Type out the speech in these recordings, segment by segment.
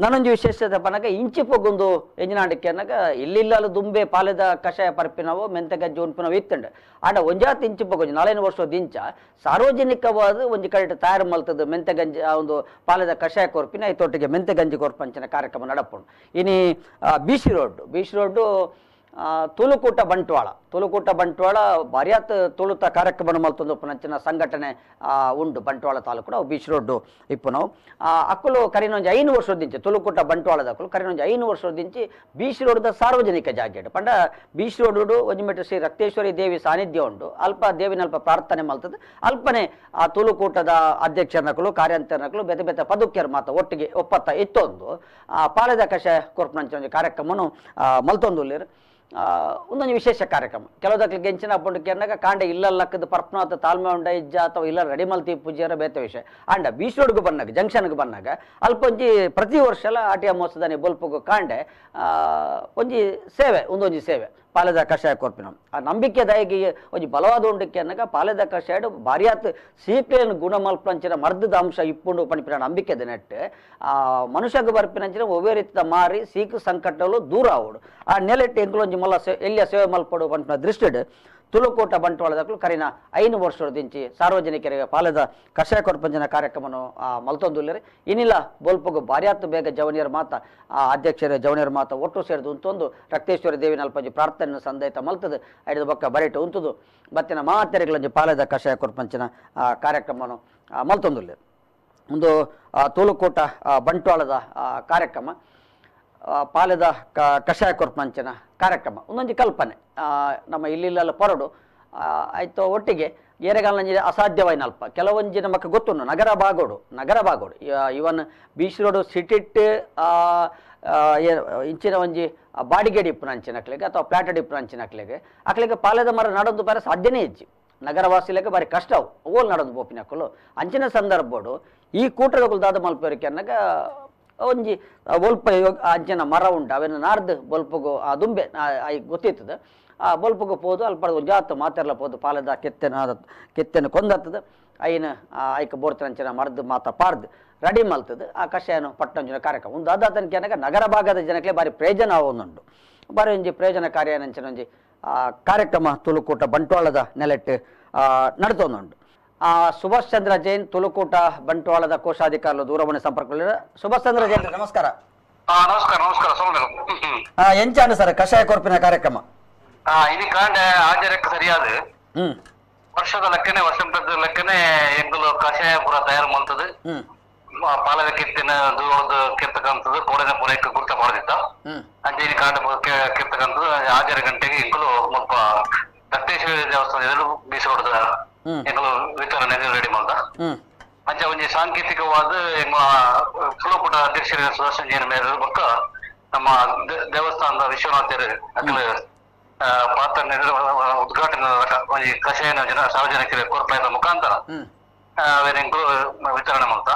ನನಂಜು ವಿಶೇಷತೆ ಪನಕ ಇಂಚಿ ಪೊಗ್ಗುಂದು ಎಂಜಿನಾಡಿಕೆ ಅನ್ನಕ ಇಲ್ಲಿಲ್ಲಲು ದುಂಬೆ ಪಾಲೆದ ಕಷಾಯ ಪರಪಿನವು ಮೆಂತೆಗಜ್ಜಿ ಉನ್ಪಿನವು ಇತ್ತಂಡು ಆಡ ಒಂಜಾತ್ ಇಂಚಿ ಪೊಗ್ಗು 4 ವರ್ಷದ ಇಂಚ ಸಾರ್ವಜನಿಕವಾದ ಒಂಜಿ ಕಡೆ ತಯಾರು ಮಲ್ತದ ಮೆಂತೆಗಂಜಿ ಆ ಒಂದು ಪಾಲೆದ ಕಷಾಯ ಕೊರ್ಪಿನ ಐತೊಟ್ಟಿಗೆ ಮೆಂತೆಗಂಜಿ ಕೊರ್ಪಂಚಿನ ಕಾರ್ಯಕ್ರಮ ನಡಪುಂಡು ಇನಿ ಬಿಸಿ ರೋಡ್ ತುಳುಕೂಟ ಬಂಟ್ವಾಳ ಭಾರಿಯಾತ್ ತುಳುತ ಕಾರ್ಯಕ್ರಮ ಮಲ್ತೊಂದು ಉಪ್ಪುನಂಚಿನ ಸಂಘಟನೆ ಉಂಡು ಬಂಟ್ವಾಳ ತಾಲೂಕು ಅವು ಬೀಚ್ ರೋಡ್ ಇಪ್ಪು ನಾವು ಅಕ್ಕಲು ಕರಿನೊಂಜಿ 5 ವರ್ಷದಿಂಚಿ ತುಳುಕೂಟ ಬಂಟ್ವಾಳದ ಅಕ್ಕಲು ಕರಿನೊಂಜಿ 5 ವರ್ಷದಿಂಚಿ ಬೀಚ್ ರೋಡ್ದ ಸಾರ್ವಜನಿಕ ಜಾಗೆಡು ಪಂಡ ಬೀಚ್ ರೋಡ್ ಒಂಜಿಮೆಟ್ಟು ಶ್ರೀ ರಕ್ತೇಶ್ವರಿ ದೇವಿ ಸಾನ್ನಿಧ್ಯ ಉಂಡು ಅಲ್ಪ ದೇವಿನಲ್ಪ ಪ್ರಾರ್ಥನೆ ಮಲ್ತದೆ ಅಲ್ಪನೆ ಆ ತುಳುಕೂಟದ ಅಧ್ಯಕ್ಷರನಕಲು ಕಾರ್ಯಾಂತರನಕಲು ಬೇತೆ ಬೇತೆ ಪದುಕ್ಯರು ಮಾತ ಒಟ್ಟಿಗೆ ಒಪ್ಪತ್ತ ಇತ್ತೊಂದು ಪಾಳೆದ ಕಷಾಯ ಕೊರ್ಪುನಂಚ ಕಾರ್ಯಕ್ರಮನು ಮಲ್ತೊಂದುಲ್ಲೇರು ಒಂದೊಂದು ವಿಶೇಷ ಕಾರ್ಯಕ್ರಮ ಕೆಲವುದಕ್ಕೆ ಹೆಂಚಿನ ಪುಂಡಕ್ಕೆ ಅನ್ನಕ ಕಾಂಡೆ ಇಲ್ಲಕ್ಕದ ಪರ್ಪನಾಥ ತಾಳ್ಮೆ ಉಂಡ ಇಜ್ಜ ಅಥವಾ ಇಲ್ಲ ರೆಡಿ ಮಲ್ತಿ ಪೂಜ್ಯರ ಬೇತೆ ವಿಷಯ ಅಂಡ ಬೀಚ್ ರೋಡ್ಗೆ ಬಂದಾಗ ಜಂಕ್ಷನ್ಗೆ ಬಂದಾಗ ಅಲ್ಪೊಂಜಿ ಪ್ರತಿ ವರ್ಷ ಎಲ್ಲ ಆಟಿಯ ಮೋಸದಾನೆ ಬೊಲ್ಪಗು ಕಾಂಡೆ ಒಂಜಿ ಒಂದೊಂಜಿ ಸೇವೆ ಪಾಲೆದ ಕಷಾಯ ಕೊರ್ಪಿನ ಆ ನಂಬಿಕೆ ದಯಗೆ ಒಂಜಿ ಬಲವಾದ ಉಂಡಕ್ಕೆ ಅನ್ನಕ ಪಾಲೆದ ಕಷಾಯ ಭಾರಿಯಾತ್ ಸೀಕ್ಲೇನು ಗುಣ ಮಲ್ಪಂಚಿನ ಮರ್ದದ ಅಂಶ ಇಪ್ಪುಂಡು ಪಣಿಪಿನ ನಂಬಿಕೆದ ನೆಟ್ಟು ಮನುಷ್ಯಗೆ ಬರ್ಪಿನಂಚಿನ ಒವ್ವೇ ರೀತಿಯ ಮಾರಿ ಸೀಕು ಸಂಕಟಲು ದೂರ ಆವಡು ಆ ನೆಲೆಟ್ಟು ಎಂಕ್ಲೊಂಜಿ ಮಲ್ಲ ಎಲ್ಲಿಯ ಸೇವೆ ಮಲ್ಪಡು ಪಂಪಿನ ದೃಷ್ಟಿಡು ತುಳುಕೂಟ ಬಂಟ್ವಾಳದಕ್ಕೂ ಕರಿನ 5 ವರ್ಷದಿಂಚಿ ಸಾರ್ವಜನಿಕರಿಗೆ ಪಾಲೆದ ಕಷಾಯ ಕೊರ್ಪಂಚಿನ ಕಾರ್ಯಕ್ರಮನು ಮಲ್ತೊಂದುಲ್ಲೇರಿ ಇನ್ನಿಲ್ಲ ಬೋಲ್ಪಗು ಭಾರಿಯಾತ್ ಬೇಗ ಜವನಿಯರ ಮಾತ ಅಧ್ಯಕ್ಷರ ಜವನಿಯರ ಮಾತ ಒಟ್ಟು ಸೇರಿದು ಉಂತೊಂದು ರಕ್ತೇಶ್ವರಿ ದೇವಿ ನಲ್ಪಂಜಿ ಪ್ರಾರ್ಥನೆ ಸಂದೈತ ಮಲ್ತದೆ ಐದು ಬೊಕ್ಕ ಬರಿಟು ಉಂತುದು ಬತ್ತಿನ ಮಾತೆರೆಗಳಂಜಿ ಪಾಲೆದ ಕಷಾಯ ಕೊರ್ಪಂಚಿನ ಕಾರ್ಯಕ್ರಮನು ಮಲ್ತೊಂದುಲ್ಲೇರಿ ಒಂದು ತುಳುಕೂಟ ಬಂಟ್ವಾಳದ ಕಾರ್ಯಕ್ರಮ ಪಾಲೆದ ಕಷಾಯ ಕೊರ್ಪಂಚಿನ ಕಾರ್ಯಕ್ರಮ ಒಂದೊಂದು ಕಲ್ಪನೆ ನಮ್ಮ ಇಲ್ಲಿಲ್ಲ ಪೊರಡು ಆಯ್ತು ಒಟ್ಟಿಗೆ ಏರೆಗಾಲಂಜಿ ಅಸಾಧ್ಯವಾಯಿನಲ್ಪ ಕೆಲವೊಂಜಿ ನಮಕ್ಕೆ ಗೊತ್ತುಂಡು ನಗರ ಬಾಗೋಡು ಇವನ್ ಬೀಚ್ ರೋಡು ಸಿಟಿಟ್ ಇಂಚಿನ ಒಂಜಿ ಬಾಡಿಗೆ ಡಿಪ್ಪು ಅಂಚಿನಕ್ಲಿಗೆ ಅಥವಾ ಪ್ಲಾಟ್ ಡಿಪ್ಪು ಅಂಚಿನಕ್ಲಿಗೆ ಅಕ್ಲಿಗೆ ಪಾಲೆದ ಮರ ನಡೊಂದು ಬಾರಿ ಸಾಧ್ಯನೇ ಇಜ್ಜಿ ನಗರವಾಸಿಲೆಗೆ ಬಾರಿ ಕಷ್ಟ ಓಲ್ ನಡೊಂದು ಬೋಪಿನಕ್ಕಲು ಅಂಚಿನ ಸಂದರ್ಭಡು ಈ ಕೂಟದಗಳು ದಾದ ಮಲ್ಪೇರಿಕೆ ಅನ್ನಗ ಒಂಜಿ ಬೊಲ್ಪ ಅಂಚಿನ ಮರ ಉಂಟು ಅವೇನು ನಾರ್ದು ಬೊಲ್ಪಗು ಆ ದುಂಬೆ ಗೊತ್ತಿರ್ತದೆ ಆ ಬೊಲ್ಪಗು ಪೋದು ಅಲ್ಪ ಒಂಜಾತು ಮಾತೆರ್ಲ ಪೋದು ಪಾಲೆದ ಕೆತ್ತನ್ನು ಕೊಂದತ್ತದ ಐನ ಐಕ ಬೋರ್ತಂಚಿನ ಮರದ್ದು ಮಾತ ಪಾರ್ದು ರೆಡಿ ಮಲ್ತದೆ ಆ ಕಷಾಯನು ಪಟ್ಟಂಚಿನ ಕಾರ್ಯಕ್ರಮ ಒಂದು ಅದಾತನಕ್ಕೆ ಅನ್ನಕ ನಗರ ಭಾಗದ ಜನಕ್ಕೆ ಬಾರಿ ಪ್ರಯೋಜನ ಒಂದುಂಡು ಬಾರಿ ಒಂಜಿ ಪ್ರಯೋಜನಕಾರಿ ಅಂಚಿನ ಒಂಜಿ ಕಾರ್ಯಕ್ರಮ ತುಳುಕೂಟ ಬಂಟ್ವಾಳದ ನೆಲೆಟ್ಟು ನಡ್ತೊಂದುಂಡು ಸುಭಾಷ್ ಚಂದ್ರ ಜೈನ್ ತುಳುಕೂಟ ಬಂಟ್ವಾಳದ ಕೋಶಾಧಿಕಾರಲು ದೂರವಾಣಿ ಸಂಪರ್ಕ ಸುಭಾಷ್ ಚಂದ್ರ ಜೈನ್ ನಮಸ್ಕಾರ. ನಮಸ್ಕಾರ. ಎಂಚಾನು ಸರ್ ಕಷಾಯ ಕೊರ್ಪಿನ ಕಾರ್ಯಕ್ರಮ ಇದು ಕಾಂಡೆ ಆಚಾರ್ಯಕ್ಕೆ ಸರಿಯಾದ ವರ್ಷದ ಲೆಕ್ಕನೆ ಲೆಕ್ಕನೆ ಎಂಗಲು ಕಷಾಯ ಪೂರ ತಯಾರು ಮಾಡ್ತದೆ ಪಾಲದ ಕೆತ್ತಿನ ದೂರದ ಕೆತ್ತಕಂತದ್ದು ಕೋಡಿನ ಪೂರೈಕೆ ಗುರ್ತ ಮಾಡಿದ್ದ ಅಂಜೇನಿ ಕಾಂಡ ಕೆತ್ತಕಂತದ್ದು ಆಚಾರ್ಯ ಗಂಟೆಗೆ ಎಂಗಲು ಮುಲ್ಪ ರಕ್ತೇಶ್ವರಿ ದೇವಸ್ಥಾನ ಬೀಸೋಡದ ಎಂಗಲು ವಿತರಣೆ ರೆಡಿ ಮಾಡ್ದ ಅಂಚ ಒಂಜಿ ಸಾಂಕೇತಿಕವಾದ ಎಂಗ ತುಳುಕೂಟ ಅಧ್ಯಕ್ಷರ ಸುದರ್ಶನ್ ಜೈನ ಮೇರೆ ಬೊಕ್ಕ ನಮ್ಮ ದೇವಸ್ಥಾನದ ವಿಶ್ವನಾಥರು ಅಕಲ ಪಾತ್ರ ಉದ್ಘಾಟನೆ ಒಂಜಿ ಕಷಾಯನ ಸಾರ್ವಜನಿಕರ ಕೊರ್ಪಾಯದ ಮುಖಾಂತರ ಅವರೆಂಗಲು ವಿತರಣೆ ಮಾಡ್ತಾ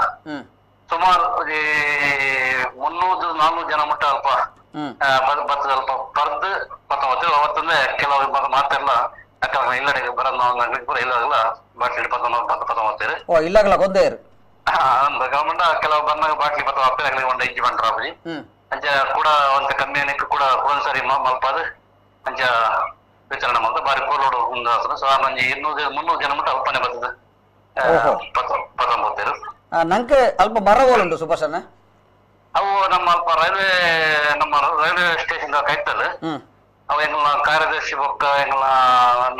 ಸುಮಾರು 300-400 ಜನ ಮಟ್ಟ ಅಲ್ಪ ಬರ್ತದ ಅಲ್ಪ ಪರ್ದು ಅವತ್ತಂದ್ರೆ ಕೆಲವು ಮಾತೆಲ್ಲ ಇಲ್ಲಡೆ ಬರೋದು ಇಲ್ಲಾಗಲ್ಲ ಬಾಟ್ಲಿ ಪತ್ತೊಂಬತ್ತೇರು ಇಲ್ಲಾಗಲ್ಲ ಗೊಂದೇರು ಗವರ್ಮೆಂಟ್ ಕೆಲವು ಬಂದಾಗ ಬಾಟ್ಲಿ ಪತ್ತೊಂಬತ್ತೇರು ಒಂದು ಇಂಚು ಬಂಟ್ರಾಪಿ ಅಂಚ ಕೂಡ ಒಂದು ಕಮ್ಮಿಯನಕ್ಕೆ ಕೂಡ ಒಂದ್ಸರಿ ಮಲ್ಪಾದ ಅಂಚ ವಿತರಣೆ ಮಾಡ್ತಾ ಬಾರಿ ಕೋಲೋಡು ಒಂದು ಸುಮಾರು ಒಂಜಿ 200-300 ಜನ ಮಟ್ಟ ಅಲ್ಪನೆ ಬರ್ತದೆ ಪತ್ತೊಂಬತ್ತೇರು ನಂಗೆ ಅಲ್ಪ ಮರಗೋಲುಂಟು ಸುಭಾಷನ ಅವು ನಮ್ಮ ಅಲ್ಪ ರೈಲ್ವೆ ಸ್ಟೇಷನ್ ಕೈತಲ್ಲ ಅವ ಎಂಗ್ಲ ಕಾರ್ಯದರ್ಶಿ ಬೊಕ್ಕ ಎಂಗ್ಲ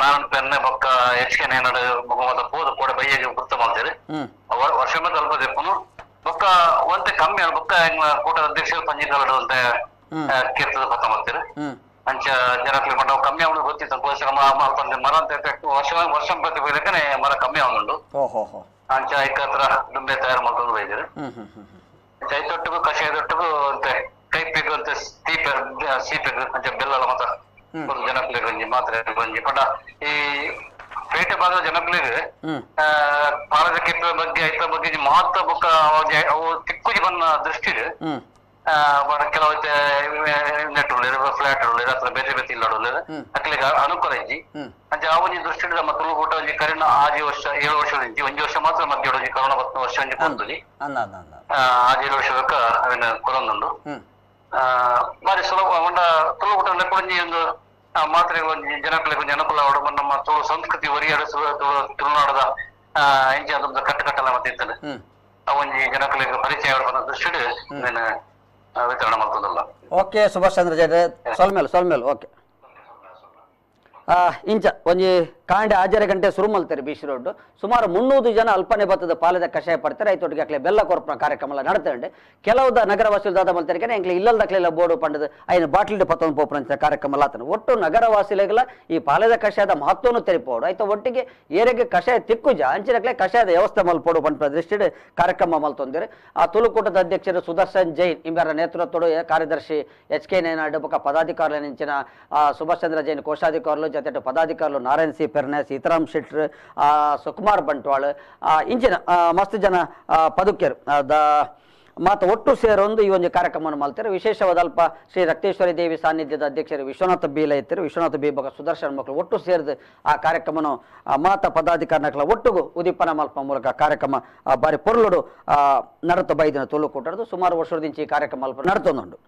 ನಾರಾಯಣ ಪೆನ್ನೆ ಬೊಕ್ಕ HK ನೇನಡು ಮೊಹಮ್ಮದ ಪೋದು ಕೂಡ ಬೈಯಗೆ ಗುರ್ತ ಮಾಡ್ತೀರಿ ವರ್ಷ ಮತ್ತೆ ಅಲ್ಪ ತೆಪ್ಪನು ಬೊಕ್ಕ ಒಂತೆ ಕಮ್ಮಿ ಅಲ್ಲ ಬೊಕ್ಕ ಎಂಗ್ಲ ಕೂಟದ ಅಧ್ಯಕ್ಷರು ಪಂಜಿಕರಡು ಅಂತ ಕೇರ್ತದ ಪತ್ತ ಮಾಡ್ತೀರಿ ಅಂಚ ಜನಕ್ಕೆ ಮಟ್ಟ ಕಮ್ಮಿ ಅವನು ಗೊತ್ತಿತ್ತು ಮರ ಅಂತ ವರ್ಷ ಪ್ರತಿ ಬೈದಕ್ಕನೆ ಮರ ಕಮ್ಮಿ ಅವನುಂಡು ಅಂಚ ಐಕತ್ರ ದುಂಬೆ ತಯಾರು ಮಾಡ್ಕೊಂಡು ಬೈದಿರಿ ಅಂಚ ಐತೊಟ್ಟಿಗೂ ಕಷಾಯದೊಟ್ಟಿಗೂ ಅಂತೆ ಕೈಪೆಗ್ ಅಂತ ಸೀಪೆಗ್ ಅಂಚ ಬೆಲ್ಲ ಮತ್ತ ಒಂದು ಜನಪ್ಲಿಗೆ ಗಂಜಿ ಮಾತ್ರೆ ಗಂಜಿ ಪಂಡ ಈ ಪೇಟೆ ಭಾಗದ ಜನಪ್ಲಿಗೆ ಪಾಲದ ಕೆತ್ತ ಬಗ್ಗೆ ಐತ ಬಗ್ಗೆ ಮಾತ್ರ ಬುಕ್ಕ ಅವು ತಿಕ್ಕುಜಿ ಬಂದ ದೃಷ್ಟಿಡು ಕೆಲವು ನೆಟ್ ಫ್ಲಾಟ್ ಅಥವಾ ಬೇರೆ ಬೇರೆ ಇಲ್ಲ ಅಕ್ಲಿಗೆ ಅನುಕೂಲ ಇಜ್ಜಿ ಅಂಚೆ ಆ ಒಂಜಿ ದೃಷ್ಟಿ ನಮ್ಮ ತುಳುಕೂಟ ಒಂಜಿ ಕರಿನ 6 ವರ್ಷ 7 ವರ್ಷ ಒಂಜಿ ವರ್ಷ ಮಾತ್ರ ಮಧ್ಯ ಕರೋನಾ 10 ವರ್ಷ ಒಂಜಿ ಕೊಂದುಜಿ ಆಜೀರು ವರ್ಷಕ್ಕ ಅವನ ಕೊರೊಂದುಂಡು ಬಾರಿ ಸುಲಭ ಒಂಡ ತುಳು ಊಟ ಕೊಡಂಜಿ ಒಂದು ಮಾತ್ರೆ ಒಂಜಿ ಜನಕ್ಲೆ ಕೊಂಚ ಅನುಕೂಲ ಆವಡು ನಮ್ಮ ತುಳು ಸಂಸ್ಕೃತಿ ಒರಿಯಾಡು ತುಳುನಾಡದ ಇಂಚೆ ಅದೊಂದು ಕಟ್ಟಕಟ್ಟಲ ಮತ್ತೆ ಇರ್ತದೆ ಒಂಜಿ ಜನಕ್ಲೆಗ್ ಪರಿಚಯ ಆವಡು ದೃಷ್ಟಿ ನಾನು ವಿತರಣೆ ಮಾಡ್ತದಲ್ಲ. ಓಕೆ ಸುಭಾಷ್ ಚಂದ್ರ ಜೈನ್ ಸೊಲ್ಮೇಲು ಓಕೆ ಇಂಚ ಒಂಜಿ ಕಾಂಡೆ ಆಜರೆ ಗಂಟೆ ಶುರು ಮಲ್ತಾರೆ ಬಿಸಿ ರೋಡ್ ಸುಮಾರು 300 ಜನ ಅಲ್ಪನೆ ಭತ್ತದ ಪಾಲದ ಕಷಾಯ ಪಡ್ತಾರೆ ಐತೊಟ್ಟಿಗೆ ಅಕ್ಲೆ ಬೆಲ್ಲ ಕೊರಪನ ಕಾರ್ಯಕ್ರಮ ಎಲ್ಲ ನಡ್ತಂಡೆ ಕೆಲವುದ ನಗರವಾಸಿಗಳು ದಾದ ಮಲ್ತಾರೆ ಎಂಕ್ಲೆ ಇಲ್ಲದಕ್ಲೆಲ್ಲ ಬೋರ್ಡು ಪಂಡದ ಐನ ಬಾಟ್ಲಿಡ್ ಪತ್ತೊಂದು ಪೋಪುರಂಚ ಕಾರ್ಯಕ್ರಮ ಆತನು ಒಟ್ಟು ನಗರವಾಸಿಗಳಿಗೆಲ್ಲ ಈ ಪಾಲದ ಕಷಾಯದ ಮಹತ್ವವನ್ನು ತೆರಿಪೋಡು ಆಯ್ತು ಒಟ್ಟಿಗೆ ಏರೆಗೆ ಕಷಾಯ ತಿಕ್ಕುಜ ಅಂಚಿನಕ್ಲೆ ಕಷಾಯದ ವ್ಯವಸ್ಥೆ ಮಲ್ಪೋಡು ಪಂಡ ದೃಷ್ಟಿ ಕಾರ್ಯಕ್ರಮ ಮಲ್ತೊಂದಿರು ಆ ತುಳುಕೂಟದ ಅಧ್ಯಕ್ಷರು ಸುದರ್ಶನ್ ಜೈನ್ ಇಂಬರ ನೇತೃತ್ವದ ಕಾರ್ಯದರ್ಶಿ HK ನೇನಾಡ್ ಬೊಕ ಪದಾಧಿಕಾರುల ನಿಂಚಿನ ಸುಭಾಷ್ ಚಂದ್ರ ಜೈನ್ ಕೋಶಾಧಿಕಾರುలు ಜೊತೆ ಪದಾಧಿಕಾರುలు ನಾರಾಯಣ್ ಸಿ ಪೆರ್ನೆ ಸೀತಾರಾಮ್ ಶೆಟ್ರ್ ಸುಕುಮಾರ್ ಬಂಟ್ವಾಳ್ ಇಂಚಿನ ಮಸ್ತ್ ಜನ ಪದುಕ್ಯರು ಮಾತು ಒಟ್ಟು ಸೇರೊಂದು ಈ ಒಂದು ಕಾರ್ಯಕ್ರಮವನ್ನು ಮಾಡ್ತಾರೆ. ವಿಶೇಷವಾದ ಅಲ್ಪ ಶ್ರೀ ರಕ್ತೇಶ್ವರಿ ದೇವಿ ಸಾನ್ನಿಧ್ಯದ ಅಧ್ಯಕ್ಷರು ವಿಶ್ವನಾಥ ಬೀಲ ಇರ್ತಾರೆ. ವಿಶ್ವನಾಥ ಬಿ ಬಗ ಸುದರ್ಶನ್ ಮಕ್ಕಳು ಒಟ್ಟು ಸೇರಿದು ಆ ಕಾರ್ಯಕ್ರಮವನ್ನು ಮಾತ ಪದಾಧಿಕಾರಿಗಳ ಒಟ್ಟಿಗೂ ಉದೀಪನ ಮಲ್ಪ ಮೂಲಕ ಕಾರ್ಯಕ್ರಮ ಬಾರಿ ಪೊರ್ಲುಡು ನಡತ ಬೈದಿನ ತುಳುಕೂಟದ್ದು ಸುಮಾರು ವರ್ಷದಿಂದ ಈ ಕಾರ್ಯಕ್ರಮ ನಡತೊಂದುಂಡು.